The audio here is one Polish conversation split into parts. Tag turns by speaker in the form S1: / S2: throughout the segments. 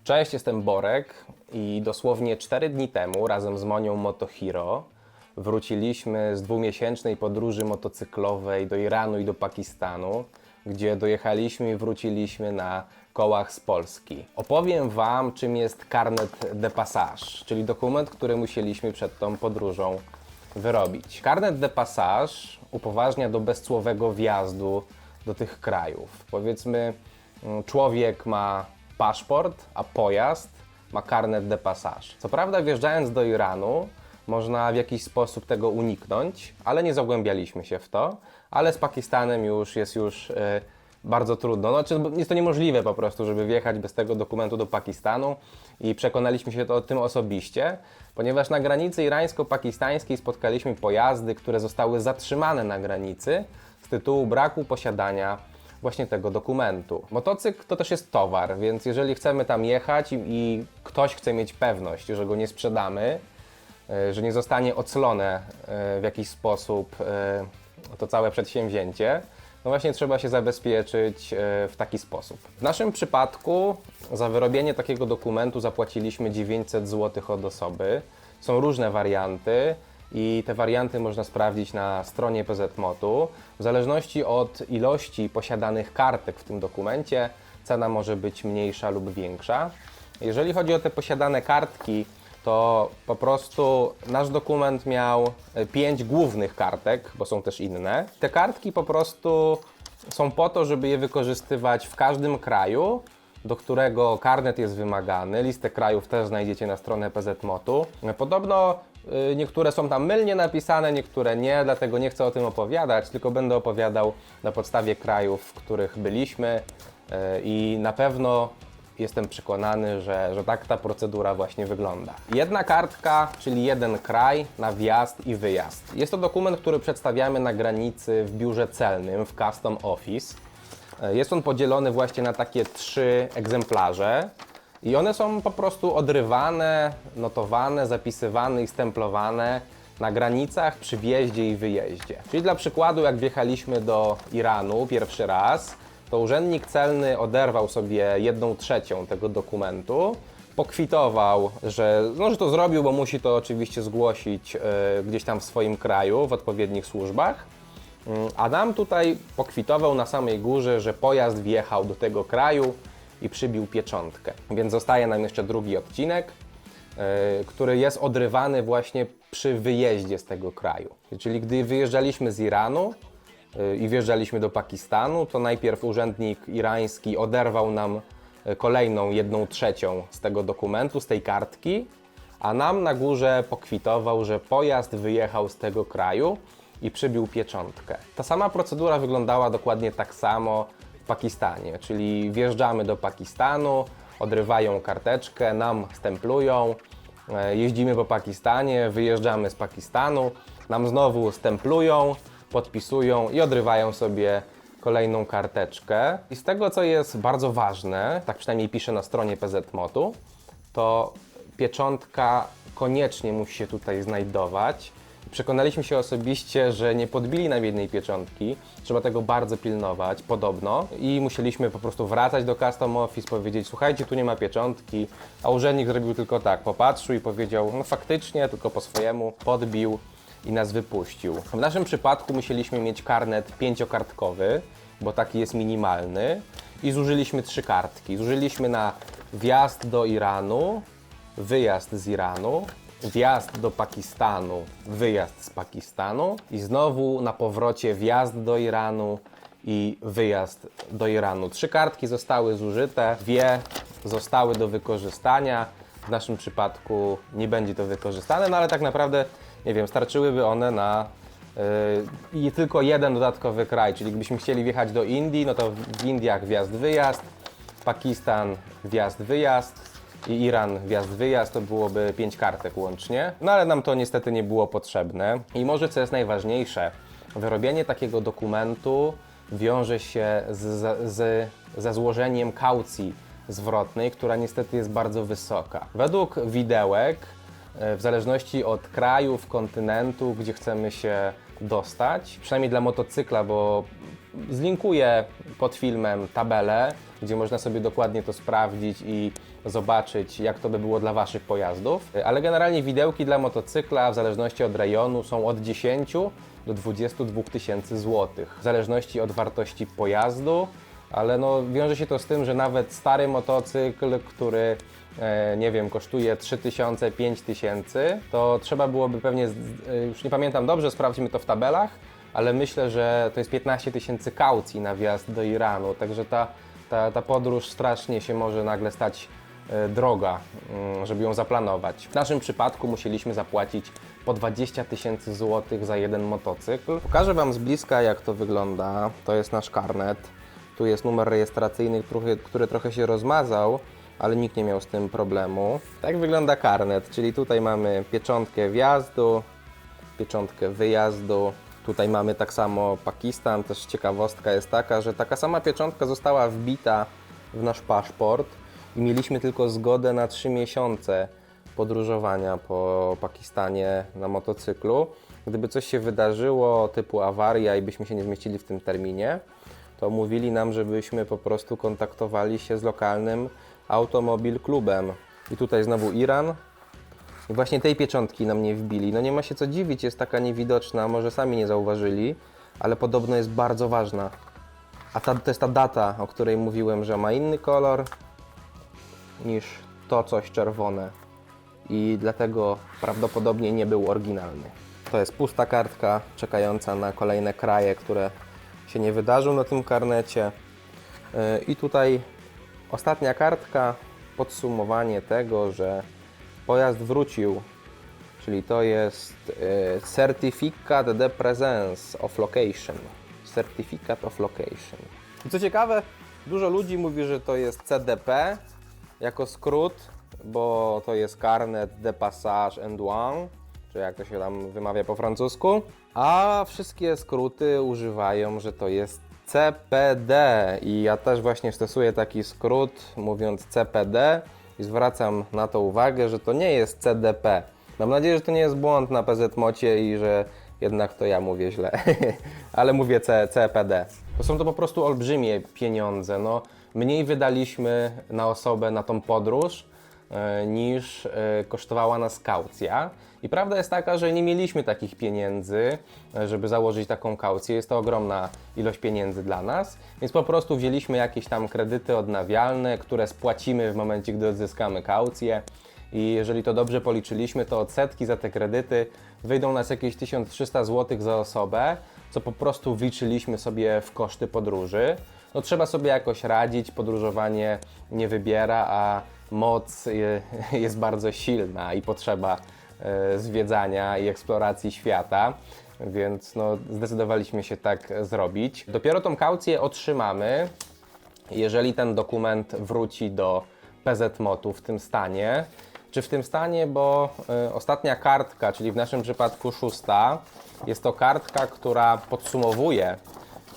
S1: Cześć, jestem Borek i dosłownie 4 dni temu razem z Monią Motohero wróciliśmy z dwumiesięcznej podróży motocyklowej do Iranu i do Pakistanu, gdzie dojechaliśmy i wróciliśmy na kołach z Polski. Opowiem Wam, czym jest Carnet de Passage, czyli dokument, który musieliśmy przed tą podróżą wyrobić. Carnet de Passage upoważnia do bezcłowego wjazdu do tych krajów. Powiedzmy, człowiek ma paszport, a pojazd ma Carnet de Passage. Co prawda, wjeżdżając do Iranu, można w jakiś sposób tego uniknąć, ale nie zagłębialiśmy się w to. Ale z Pakistanem jest bardzo trudno. Znaczy, jest to niemożliwe po prostu, żeby wjechać bez tego dokumentu do Pakistanu i przekonaliśmy się o tym osobiście, ponieważ na granicy irańsko-pakistańskiej spotkaliśmy pojazdy, które zostały zatrzymane na granicy z tytułu braku posiadania właśnie tego dokumentu. Motocykl to też jest towar, więc jeżeli chcemy tam jechać i ktoś chce mieć pewność, że go nie sprzedamy, że nie zostanie oclone w jakiś sposób to całe przedsięwzięcie, no właśnie trzeba się zabezpieczyć w taki sposób. W naszym przypadku za wyrobienie takiego dokumentu zapłaciliśmy 900 zł od osoby. Są różne warianty i te warianty można sprawdzić na stronie PZMOT-u. W zależności od ilości posiadanych kartek w tym dokumencie cena może być mniejsza lub większa. Jeżeli chodzi o te posiadane kartki, to po prostu nasz dokument miał 5 głównych kartek, bo są też inne. Te kartki po prostu są po to, żeby je wykorzystywać w każdym kraju, do którego karnet jest wymagany. Listę krajów też znajdziecie na stronie PZMOT-u. Podobno niektóre są tam mylnie napisane, niektóre nie, dlatego nie chcę o tym opowiadać, tylko będę opowiadał na podstawie krajów, w których byliśmy i na pewno jestem przekonany, że tak ta procedura właśnie wygląda. Jedna kartka, czyli jeden kraj na wjazd i wyjazd. Jest to dokument, który przedstawiamy na granicy w biurze celnym, w Custom Office. Jest on podzielony właśnie na takie 3 egzemplarze i one są po prostu odrywane, notowane, zapisywane i stemplowane na granicach przy wjeździe i wyjeździe. Czyli dla przykładu, jak wjechaliśmy do Iranu pierwszy raz, to urzędnik celny oderwał sobie 1/3 tego dokumentu, pokwitował, że to zrobił, bo musi to oczywiście zgłosić gdzieś tam w swoim kraju, w odpowiednich służbach, a nam tutaj pokwitował na samej górze, że pojazd wjechał do tego kraju i przybił pieczątkę. Więc zostaje nam jeszcze drugi odcinek, który jest odrywany właśnie przy wyjeździe z tego kraju. Czyli gdy wyjeżdżaliśmy z Iranu i wjeżdżaliśmy do Pakistanu, to najpierw urzędnik irański oderwał nam kolejną 1/3 z tego dokumentu, z tej kartki, a nam na górze pokwitował, że pojazd wyjechał z tego kraju i przybił pieczątkę. Ta sama procedura wyglądała dokładnie tak samo w Pakistanie, czyli wjeżdżamy do Pakistanu, odrywają karteczkę, nam stemplują, jeździmy po Pakistanie, wyjeżdżamy z Pakistanu, nam znowu stemplują, podpisują i odrywają sobie kolejną karteczkę. I z tego, co jest bardzo ważne, tak przynajmniej pisze na stronie PZMOT-u, to pieczątka koniecznie musi się tutaj znajdować. Przekonaliśmy się osobiście, że nie podbili nam jednej pieczątki, trzeba tego bardzo pilnować, podobno. I musieliśmy po prostu wracać do Custom Office, powiedzieć: słuchajcie, tu nie ma pieczątki, a urzędnik zrobił tylko tak, popatrzył i powiedział: no faktycznie, tylko po swojemu, podbił i nas wypuścił. W naszym przypadku musieliśmy mieć karnet 5-kartkowy, bo taki jest minimalny, i zużyliśmy 3 kartki. Zużyliśmy na wjazd do Iranu, wyjazd z Iranu, wjazd do Pakistanu, wyjazd z Pakistanu i znowu na powrocie wjazd do Iranu i wyjazd do Iranu. 3 kartki zostały zużyte, 2 zostały do wykorzystania. W naszym przypadku nie będzie to wykorzystane, no ale tak naprawdę, nie wiem, starczyłyby one na i tylko jeden dodatkowy kraj, czyli gdybyśmy chcieli wjechać do Indii, no to w Indiach wjazd-wyjazd, Pakistan wjazd-wyjazd i Iran wjazd-wyjazd, to byłoby 5 kartek łącznie. No ale nam to niestety nie było potrzebne. I może co jest najważniejsze, wyrobienie takiego dokumentu wiąże się ze złożeniem kaucji zwrotnej, która niestety jest bardzo wysoka. Według widełek, w zależności od krajów, kontynentu, gdzie chcemy się dostać, przynajmniej dla motocykla, bo Zlinkuję pod filmem tabelę, gdzie można sobie dokładnie to sprawdzić i zobaczyć, jak to by było dla Waszych pojazdów. Ale generalnie widełki dla motocykla w zależności od rejonu są od 10 do 22 tysięcy złotych, w zależności od wartości pojazdu, ale no, wiąże się to z tym, że nawet stary motocykl, który nie wiem, kosztuje 3000, 5000, to trzeba byłoby pewnie, już nie pamiętam dobrze, sprawdźmy to w tabelach, ale myślę, że to jest 15 tysięcy kaucji na wjazd do Iranu, także ta podróż strasznie się może nagle stać droga, żeby ją zaplanować. W naszym przypadku musieliśmy zapłacić po 20 tysięcy złotych za jeden motocykl. Pokażę Wam z bliska, jak to wygląda. To jest nasz karnet. Tu jest numer rejestracyjny, który trochę się rozmazał, ale nikt nie miał z tym problemu. Tak wygląda karnet, czyli tutaj mamy pieczątkę wjazdu, pieczątkę wyjazdu. Tutaj mamy tak samo Pakistan. Też ciekawostka jest taka, że taka sama pieczątka została wbita w nasz paszport i mieliśmy tylko zgodę na 3 miesiące podróżowania po Pakistanie na motocyklu. Gdyby coś się wydarzyło, typu awaria i byśmy się nie zmieścili w tym terminie, to mówili nam, żebyśmy po prostu kontaktowali się z lokalnym automobil klubem. I tutaj znowu Iran. I właśnie tej pieczątki nam nie wbili. No nie ma się co dziwić, jest taka niewidoczna, może sami nie zauważyli, ale podobno jest bardzo ważna. A to jest ta data, o której mówiłem, że ma inny kolor niż to coś czerwone. I dlatego prawdopodobnie nie był oryginalny. To jest pusta kartka czekająca na kolejne kraje, które się nie wydarzą na tym karnecie. I tutaj ostatnia kartka, podsumowanie tego, że pojazd wrócił, czyli to jest Certificate de Presence of Location. Certificate of Location. I co ciekawe, dużo ludzi mówi, że to jest CDP jako skrót, bo to jest Carnet de Passage and Douane, czy jak to się tam wymawia po francusku. A wszystkie skróty używają, że to jest CPD i ja też właśnie stosuję taki skrót, mówiąc CPD i zwracam na to uwagę, że to nie jest CDP. Mam nadzieję, że to nie jest błąd na PZ-mocie i że jednak to ja mówię źle, ale mówię CPD. Są to po prostu olbrzymie pieniądze. No, mniej wydaliśmy na osobę na tą podróż niż kosztowała nas kaucja. I prawda jest taka, że nie mieliśmy takich pieniędzy, żeby założyć taką kaucję. Jest to ogromna ilość pieniędzy dla nas, więc po prostu wzięliśmy jakieś tam kredyty odnawialne, które spłacimy w momencie, gdy odzyskamy kaucję. I jeżeli to dobrze policzyliśmy, to odsetki za te kredyty wyjdą nas jakieś 1300 zł za osobę, co po prostu wliczyliśmy sobie w koszty podróży. No trzeba sobie jakoś radzić, podróżowanie nie wybiera, a moc jest bardzo silna i potrzeba zwiedzania i eksploracji świata, więc no, zdecydowaliśmy się tak zrobić. Dopiero tą kaucję otrzymamy, jeżeli ten dokument wróci do PZMOT-u w tym stanie. Czy w tym stanie, bo ostatnia kartka, czyli w naszym przypadku 6, jest to kartka, która podsumowuje,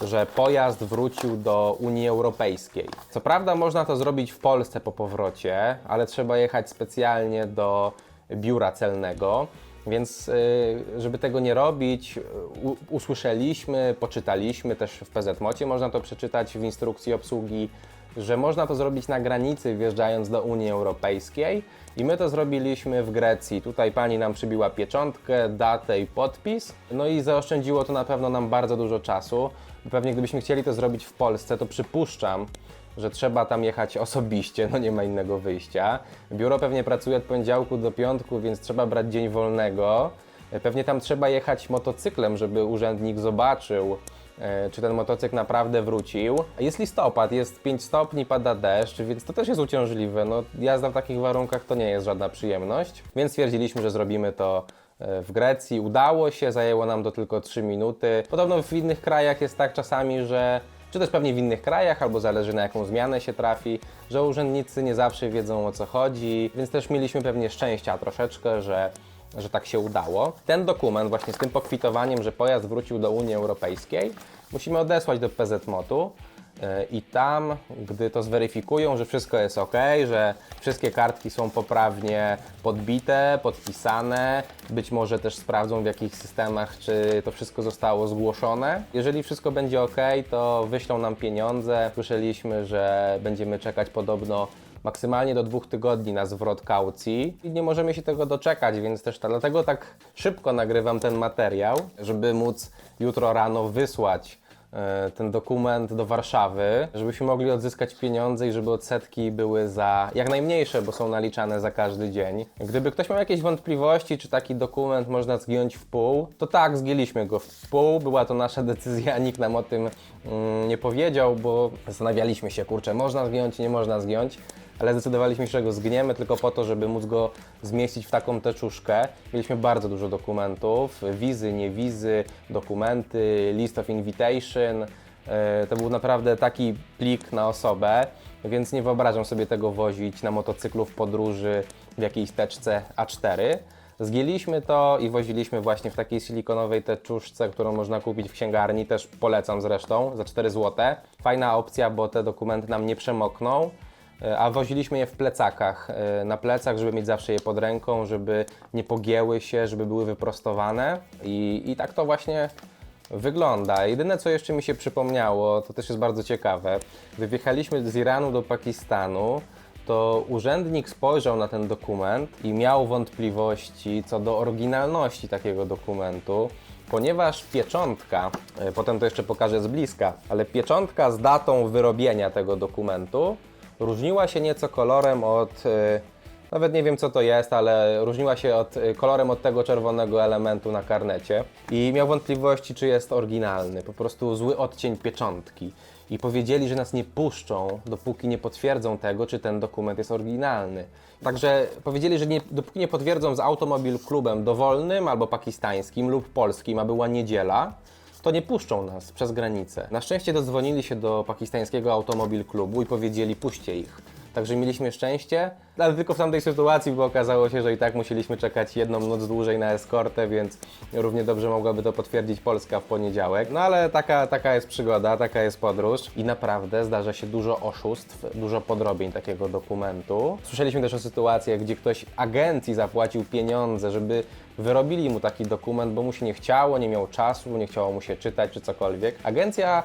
S1: że pojazd wrócił do Unii Europejskiej. Co prawda można to zrobić w Polsce po powrocie, ale trzeba jechać specjalnie do biura celnego, więc żeby tego nie robić, usłyszeliśmy, poczytaliśmy też w PZMOcie, można to przeczytać w instrukcji obsługi, że można to zrobić na granicy wjeżdżając do Unii Europejskiej i my to zrobiliśmy w Grecji. Tutaj pani nam przybiła pieczątkę, datę i podpis, no i zaoszczędziło to na pewno nam bardzo dużo czasu. Pewnie gdybyśmy chcieli to zrobić w Polsce, to przypuszczam, że trzeba tam jechać osobiście, no nie ma innego wyjścia. Biuro pewnie pracuje od poniedziałku do piątku, więc trzeba brać dzień wolnego. Pewnie tam trzeba jechać motocyklem, żeby urzędnik zobaczył, czy ten motocykl naprawdę wrócił. Jest listopad, jest 5 stopni, pada deszcz, więc to też jest uciążliwe. No, jazda w takich warunkach to nie jest żadna przyjemność, więc stwierdziliśmy, że zrobimy to w Grecji. Udało się, zajęło nam to tylko 3 minuty. Podobno w innych krajach jest tak czasami, że czy też pewnie w innych krajach, albo zależy na jaką zmianę się trafi, że urzędnicy nie zawsze wiedzą, o co chodzi, więc też mieliśmy pewnie szczęścia troszeczkę, że tak się udało. Ten dokument właśnie z tym pokwitowaniem, że pojazd wrócił do Unii Europejskiej, musimy odesłać do PZMOT-u I tam, gdy to zweryfikują, że wszystko jest ok, że wszystkie kartki są poprawnie podbite, podpisane, być może też sprawdzą w jakich systemach, czy to wszystko zostało zgłoszone. Jeżeli wszystko będzie ok, to wyślą nam pieniądze. Słyszeliśmy, że będziemy czekać podobno maksymalnie do 2 tygodni na zwrot kaucji i nie możemy się tego doczekać, więc też dlatego tak szybko nagrywam ten materiał, żeby móc jutro rano wysłać ten dokument do Warszawy, żebyśmy mogli odzyskać pieniądze i żeby odsetki były za jak najmniejsze, bo są naliczane za każdy dzień. Gdyby ktoś miał jakieś wątpliwości, czy taki dokument można zgiąć w pół, to tak, zgięliśmy go w pół. Była to nasza decyzja, nikt nam o tym nie powiedział, bo zastanawialiśmy się, kurczę, można zgiąć, nie można zgiąć. Ale zdecydowaliśmy się, że go zgniemy tylko po to, żeby móc go zmieścić w taką teczuszkę. Mieliśmy bardzo dużo dokumentów, wizy, nie wizy, dokumenty, list of invitation. To był naprawdę taki plik na osobę, więc nie wyobrażam sobie tego wozić na motocyklu w podróży w jakiejś teczce A4. Zgięliśmy to i woziliśmy właśnie w takiej silikonowej teczuszce, którą można kupić w księgarni, też polecam zresztą, za 4 zł. Fajna opcja, bo te dokumenty nam nie przemokną. A woziliśmy je w plecakach, na plecach, żeby mieć zawsze je pod ręką, żeby nie pogięły się, żeby były wyprostowane i tak to właśnie wygląda. Jedyne, co jeszcze mi się przypomniało, to też jest bardzo ciekawe, gdy wjechaliśmy z Iranu do Pakistanu, to urzędnik spojrzał na ten dokument i miał wątpliwości co do oryginalności takiego dokumentu, ponieważ pieczątka, potem to jeszcze pokażę z bliska, ale pieczątka z datą wyrobienia tego dokumentu różniła się nieco kolorem od, nawet nie wiem co to jest, ale różniła się kolorem od tego czerwonego elementu na karnecie i miał wątpliwości, czy jest oryginalny, po prostu zły odcień pieczątki. I powiedzieli, że nas nie puszczą, dopóki nie potwierdzą tego, czy ten dokument jest oryginalny. Także powiedzieli, że dopóki nie potwierdzą z Automobil Klubem dowolnym albo pakistańskim lub polskim, a była niedziela, to nie puszczą nas przez granicę. Na szczęście dodzwonili się do pakistańskiego Automobil Klubu i powiedzieli, puśćcie ich. Także mieliśmy szczęście, ale tylko w tamtej sytuacji, bo okazało się, że i tak musieliśmy czekać 1 noc dłużej na eskortę, więc równie dobrze mogłaby to potwierdzić Polska w poniedziałek. No ale taka jest przygoda, taka jest podróż i naprawdę zdarza się dużo oszustw, dużo podrobień takiego dokumentu. Słyszeliśmy też o sytuacjach, gdzie ktoś agencji zapłacił pieniądze, żeby wyrobili mu taki dokument, bo mu się nie chciało, nie miał czasu, nie chciało mu się czytać czy cokolwiek. Agencja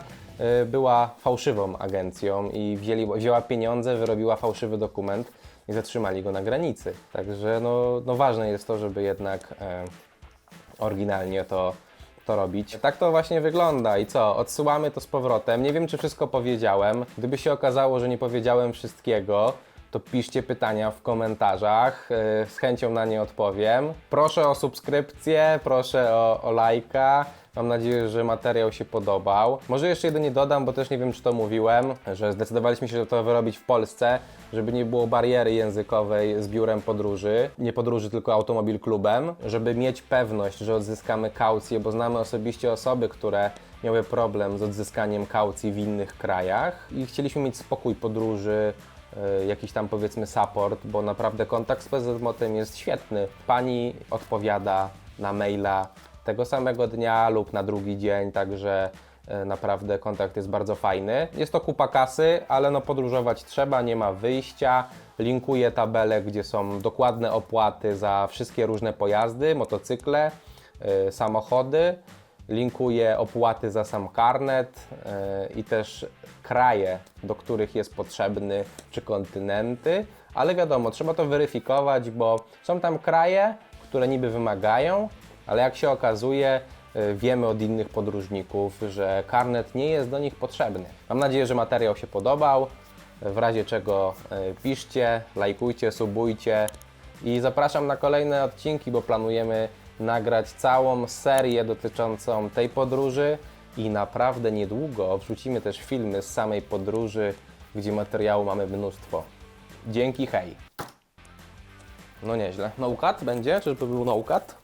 S1: była fałszywą agencją i wzięła pieniądze, wyrobiła fałszywy dokument i zatrzymali go na granicy. Także no ważne jest to, żeby jednak oryginalnie to robić. Tak to właśnie wygląda i co? Odsyłamy to z powrotem. Nie wiem, czy wszystko powiedziałem. Gdyby się okazało, że nie powiedziałem wszystkiego, to piszcie pytania w komentarzach, z chęcią na nie odpowiem. Proszę o subskrypcję, proszę o lajka. Mam nadzieję, że materiał się podobał. Może jeszcze jedynie dodam, bo też nie wiem, czy to mówiłem, że zdecydowaliśmy się to wyrobić w Polsce, żeby nie było bariery językowej z biurem podróży. Nie podróży, tylko Automobil Klubem, żeby mieć pewność, że odzyskamy kaucję, bo znamy osobiście osoby, które miały problem z odzyskaniem kaucji w innych krajach i chcieliśmy mieć spokój podróży, jakiś tam powiedzmy support, bo naprawdę kontakt z PZMOT-em jest świetny. Pani odpowiada na maila tego samego dnia lub na drugi dzień, także naprawdę kontakt jest bardzo fajny. Jest to kupa kasy, ale no podróżować trzeba, nie ma wyjścia. Linkuję tabelę, gdzie są dokładne opłaty za wszystkie różne pojazdy, motocykle, samochody. Linkuję opłaty za sam karnet i też kraje, do których jest potrzebny, czy kontynenty, ale wiadomo, trzeba to weryfikować, bo są tam kraje, które niby wymagają, ale jak się okazuje, wiemy od innych podróżników, że karnet nie jest do nich potrzebny. Mam nadzieję, że materiał się podobał. W razie czego piszcie, lajkujcie, subujcie i zapraszam na kolejne odcinki, bo planujemy nagrać całą serię dotyczącą tej podróży i naprawdę niedługo wrzucimy też filmy z samej podróży, gdzie materiału mamy mnóstwo. Dzięki, hej! No nieźle. No cut będzie? Czyżby był no cut?